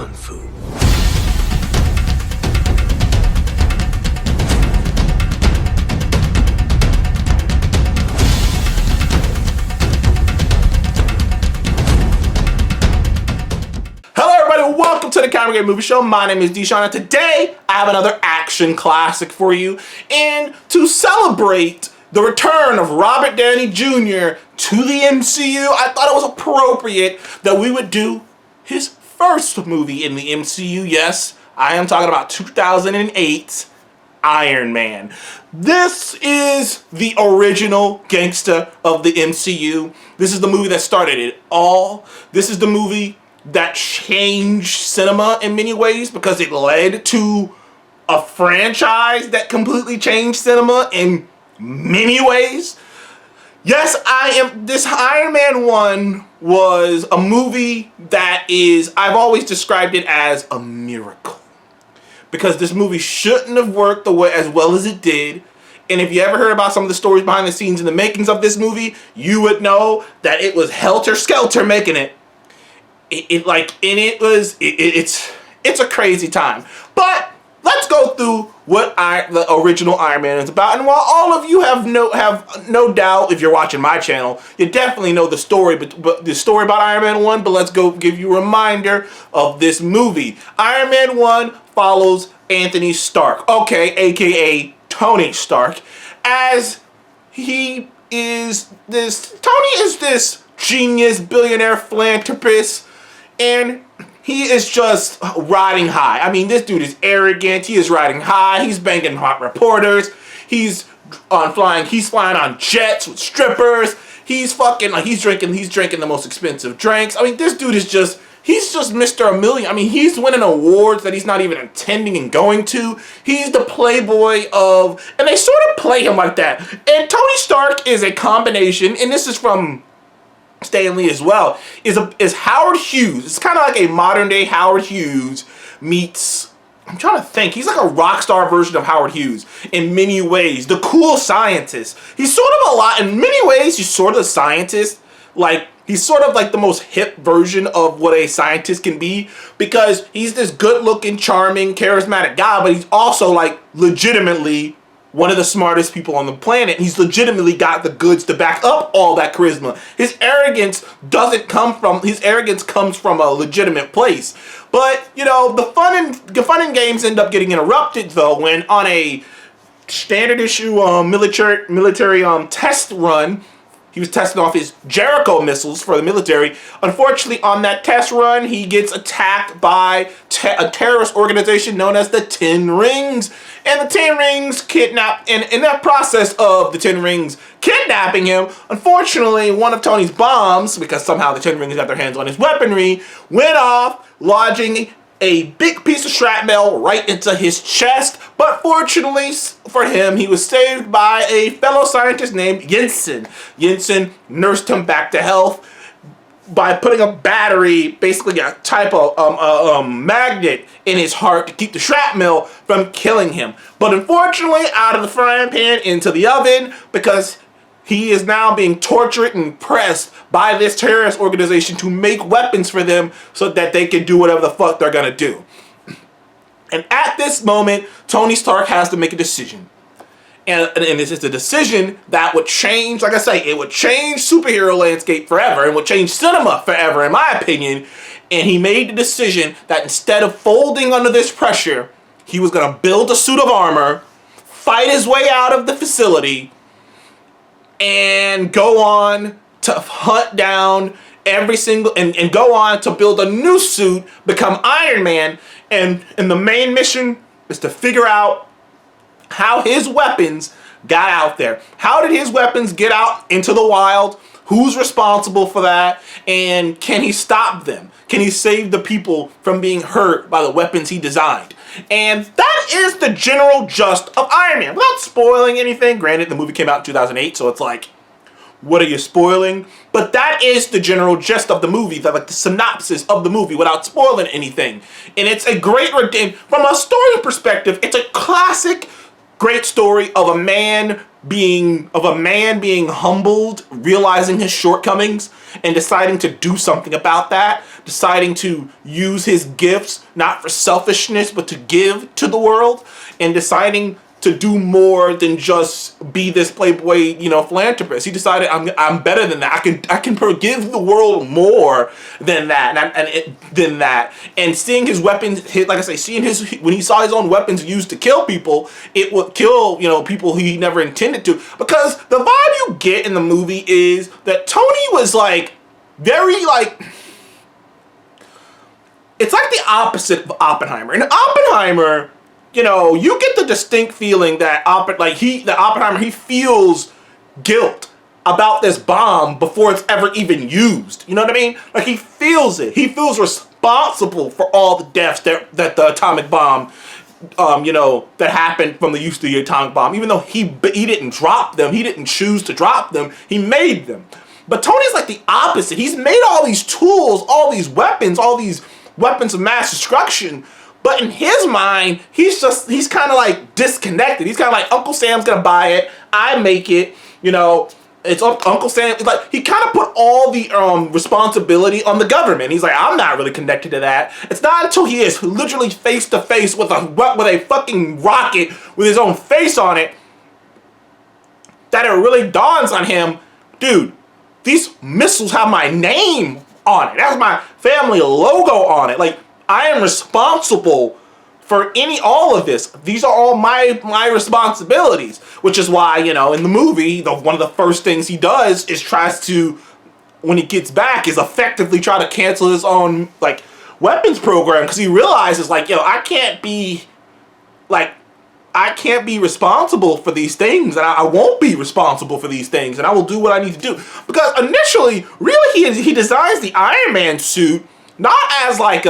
kung fu. Hello everybody, welcome to the Camera Game Movie Show. My name is Deshaun, and today I have another action classic for you. And to celebrate the return of Robert Downey Jr. to the MCU, I thought it was appropriate that we would do his first movie in the MCU. Yes, I am talking about 2008 Iron Man. This is the original gangster of the MCU. This is the movie that started it all. This is the movie that changed cinema in many ways because it led to a franchise that completely changed cinema in many ways. Yes, this Iron Man 1 was a movie that I've always described it as a miracle. Because this movie shouldn't have worked as well as it did. And if you ever heard about some of the stories behind the scenes in the makings of this movie, you would know that it was helter-skelter making it. It's a crazy time. But let's go through what the original Iron Man is about. And while all of you have no doubt, if you're watching my channel, you definitely know the story, but the story about Iron Man 1, but let's go give you a reminder of this movie. Iron Man 1 follows Anthony Stark, aka Tony Stark, as Tony is this genius billionaire philanthropist, and he is just riding high. I mean, this dude is arrogant. He is riding high. He's banging hot reporters. He's flying on jets with strippers. He's drinking the most expensive drinks. I mean, this dude is he's just Mr. A Million. I mean, he's winning awards that he's not even attending and going to. He's the playboy and they sort of play him like that. And Tony Stark is a combination, and this is from Stan Lee as well, is Howard Hughes. It's kind of like a modern day Howard Hughes meets, I'm trying to think, he's like a rock star version of Howard Hughes in many ways. The cool scientist. He's sort of in many ways, he's sort of a scientist. He's sort of like the most hip version of what a scientist can be, because he's this good looking, charming, charismatic guy, but he's also legitimately one of the smartest people on the planet. He's legitimately got the goods to back up all that charisma. His arrogance comes from a legitimate place. But, the fun and games end up getting interrupted, though, when on a standard issue military test run, he was testing off his Jericho missiles for the military. Unfortunately, on that test run, he gets attacked by a terrorist organization known as the Ten Rings. And the Ten Rings kidnapped, and in that process of the Ten Rings kidnapping him, unfortunately, one of Tony's bombs, because somehow the Ten Rings got their hands on his weaponry, went off, lodging a big piece of shrapnel right into his chest. But fortunately for him, he was saved by a fellow scientist named Jensen. Jensen nursed him back to health by putting a battery, basically a type of magnet, in his heart to keep the shrapnel from killing him. But unfortunately, out of the frying pan into the oven, because he is now being tortured and pressed by this terrorist organization to make weapons for them so that they can do whatever the fuck they're gonna do. And at this moment, Tony Stark has to make a decision. And this is a decision that would change, like I say, it would change superhero landscape forever and would change cinema forever, in my opinion. And he made the decision that instead of folding under this pressure, he was gonna build a suit of armor, fight his way out of the facility, and go on to hunt down and go on to build a new suit, become Iron Man, and the main mission is to figure out how his weapons got out there. How did his weapons get out into the wild? Who's responsible for that? And can he stop them? Can he save the people from being hurt by the weapons he designed? And that is the general gist of Iron Man. Without spoiling anything, granted the movie came out in 2008, so it's like, what are you spoiling? But that is the general gist of the movie, the synopsis of the movie, without spoiling anything. And it's a great, from a story perspective, it's a classic, great story of a man being humbled, realizing his shortcomings, and deciding to do something about that. deciding to use his gifts not for selfishness but to give to the world, and deciding to do more than just be this playboy, philanthropist. He decided, I'm better than that. I can forgive the world more than that, and seeing his weapons hit, like I say, when he saw his own weapons used to kill people, it would kill people he never intended to. Because the vibe you get in the movie is that Tony was like very like. It's like the opposite of Oppenheimer. In Oppenheimer, you get the distinct feeling that Oppenheimer, he feels guilt about this bomb before it's ever even used. You know what I mean? Like, he feels it. He feels responsible for all the deaths that the atomic bomb, that happened from the use of the atomic bomb. Even though he didn't drop them, he didn't choose to drop them, he made them. But Tony's like the opposite. He's made all these tools, all these weapons of mass destruction. But in his mind, he's kind of like disconnected. He's kind of like, Uncle Sam's gonna buy it, I make it, it's Uncle Sam. It's like, he kind of put all the responsibility on the government. He's like, I'm not really connected to that. It's not until he is literally face to face with a fucking rocket with his own face on it that it really dawns on him, dude, these missiles have my name on it. That's my family logo on it. Like, I am responsible for all of this. These are all my responsibilities, which is why, in the movie, one of the first things he does is tries to, when he gets back, is effectively try to cancel his own, like, weapons program, because he realizes, like, I can't be responsible for these things, and I won't be responsible for these things, and I will do what I need to do. Because initially, really, he designs the Iron Man suit not as like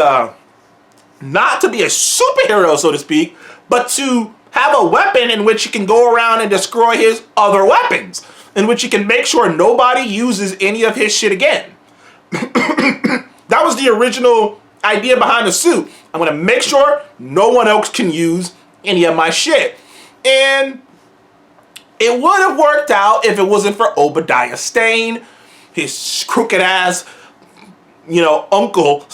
not to be a superhero, so to speak, but to have a weapon in which he can go around and destroy his other weapons, in which he can make sure nobody uses any of his shit again. That was the original idea behind the suit. I'm gonna make sure no one else can use any of my shit. And it would have worked out if it wasn't for Obadiah Stane, his crooked ass, uncle /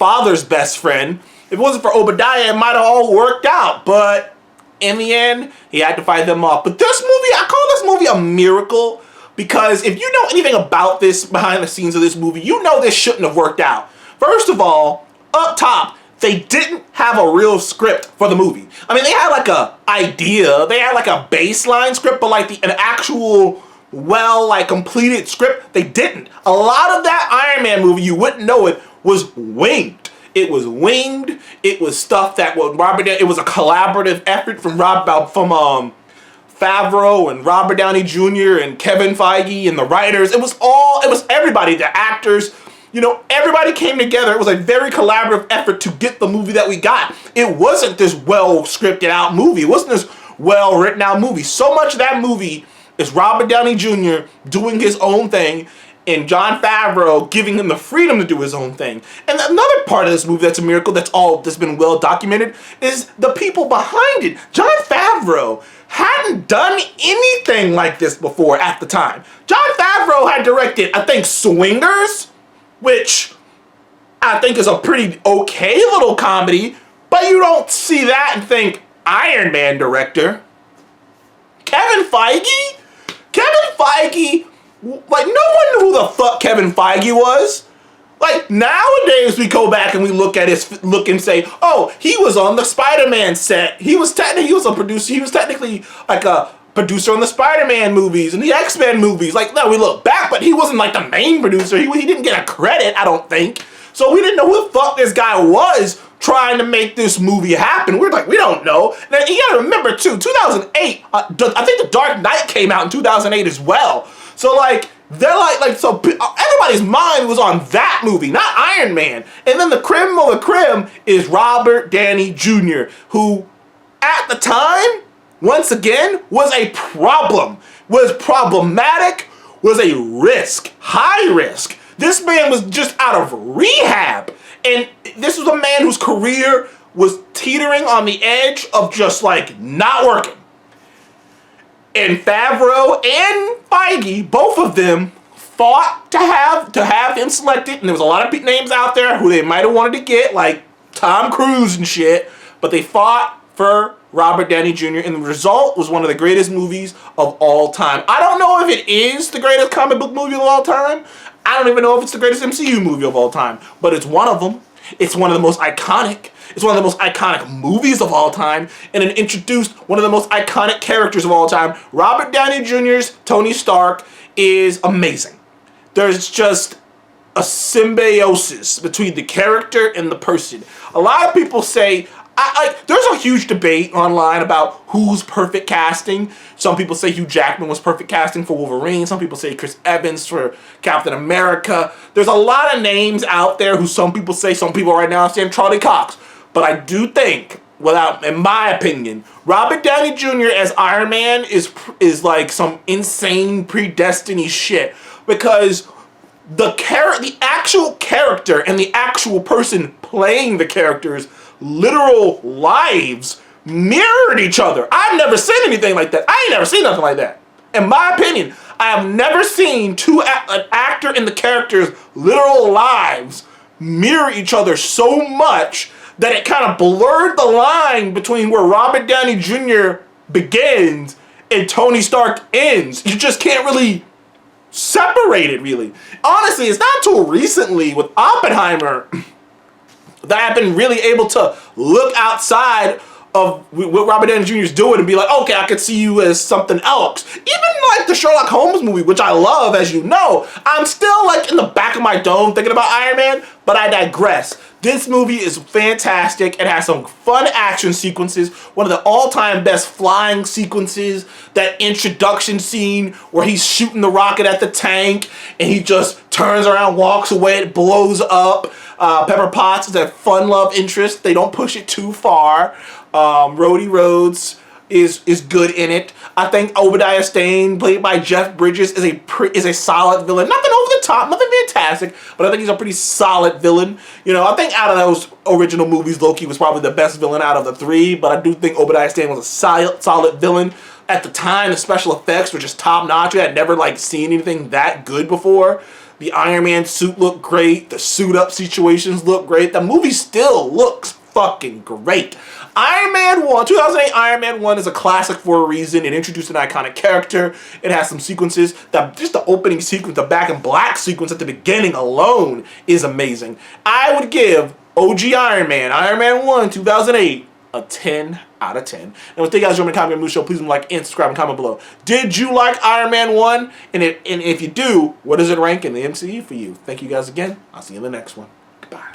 father's best friend. If it wasn't for Obadiah, it might have all worked out. But in the end, he had to fight them off. But this movie, I call this movie a miracle, because if you know anything about this, behind the scenes of this movie, you know this shouldn't have worked out. First of all, up top, they didn't have a real script for the movie. I mean, they had like a idea, they had like a baseline script, but like an actual completed script, they didn't. A lot of that Iron Man movie, you wouldn't know it, was winged. It was winged. It was stuff that it was a collaborative effort from Favreau and Robert Downey Jr. and Kevin Feige and the writers. It was everybody, the actors. Everybody came together. It was a very collaborative effort to get the movie that we got. It wasn't this well scripted out movie. It wasn't this well written out movie. So much of that movie is Robert Downey Jr. doing his own thing and Jon Favreau giving him the freedom to do his own thing. And another part of this movie that's a miracle, that's been well documented, is the people behind it. Jon Favreau hadn't done anything like this before at the time. Jon Favreau had directed, I think, Swingers, which I think is a pretty okay little comedy, but you don't see that and think, Iron Man director. Kevin Feige, like, no one knew who the fuck Kevin Feige was. Like, nowadays we go back and we look at his look and say, oh, he was on the Spider-Man set. He was a producer. He was technically like a producer on the Spider-Man movies and the X-Men movies. Like, no, we look back, but he wasn't like the main producer. He didn't get a credit, I don't think. So we didn't know who the fuck this guy was trying to make this movie happen. We're like, we don't know. Now, you gotta remember, too, 2008, I think The Dark Knight came out in 2008 as well. So, like, they're so everybody's mind was on that movie, not Iron Man. And then the creme of the creme is Robert Downey Jr., who, at the time, once again, was a problem, was problematic, was a risk, high risk. This man was just out of rehab. And this was a man whose career was teetering on the edge of just, like, not working. And Favreau and Feige, both of them, fought to have getting selected, and there was a lot of names out there who they might have wanted to get, like Tom Cruise and shit, but they fought for Robert Downey Jr., and the result was one of the greatest movies of all time. I don't know if it is the greatest comic book movie of all time. I don't even know if it's the greatest MCU movie of all time, but it's one of them. It's one of the most iconic. It's one of the most iconic movies of all time, and it introduced one of the most iconic characters of all time. Robert Downey Jr.'s Tony Stark is amazing. There's just a symbiosis between the character and the person. A lot of people say, there's a huge debate online about who's perfect casting. Some people say Hugh Jackman was perfect casting for Wolverine. Some people say Chris Evans for Captain America. There's a lot of names out there who some people right now are saying Charlie Cox. But I do think, in my opinion, Robert Downey Jr. as Iron Man is like some insane predestiny shit, because the actual character and the actual person playing the character's literal lives mirrored each other. I've never seen anything like that. I ain't never seen nothing like that. In my opinion, I have never seen an actor and the character's literal lives mirror each other so much that it kind of blurred the line between where Robert Downey Jr. begins and Tony Stark ends. You just can't really separate it, really. Honestly, it's not until recently with Oppenheimer that I've been really able to look outside of what Robert Downey Jr. is doing and be like, okay, I could see you as something else. Even like the Sherlock Holmes movie, which I love, as you know, I'm still like in the back of my dome thinking about Iron Man, but I digress. This movie is fantastic. It has some fun action sequences. One of the all-time best flying sequences, that introduction scene where he's shooting the rocket at the tank and he just turns around, walks away, it blows up. Pepper Potts is a fun love interest. They don't push it too far. Rhodey Rhodes is good in it. I think Obadiah Stane, played by Jeff Bridges, is a solid villain. Nothing over the top, nothing fantastic, but I think he's a pretty solid villain. You know, I think out of those original movies, Loki was probably the best villain out of the three, but I do think Obadiah Stane was a solid villain. At the time, the special effects were just top notch. I had never seen anything that good before. The Iron Man suit looked great. The suit up situations look great. The movie still looks fucking great. Iron Man 1, 2008 Iron Man 1 is a classic for a reason. It introduced an iconic character. It has some sequences. Just the opening sequence, the Back in Black sequence at the beginning alone is amazing. I would give OG Iron Man 1, 2008, a 10 out of 10. And with you guys joining the Comic Moose Show, please like and subscribe and comment below. Did you like Iron Man 1? And if you do, what does it rank in the MCU for you? Thank you guys again. I'll see you in the next one. Goodbye.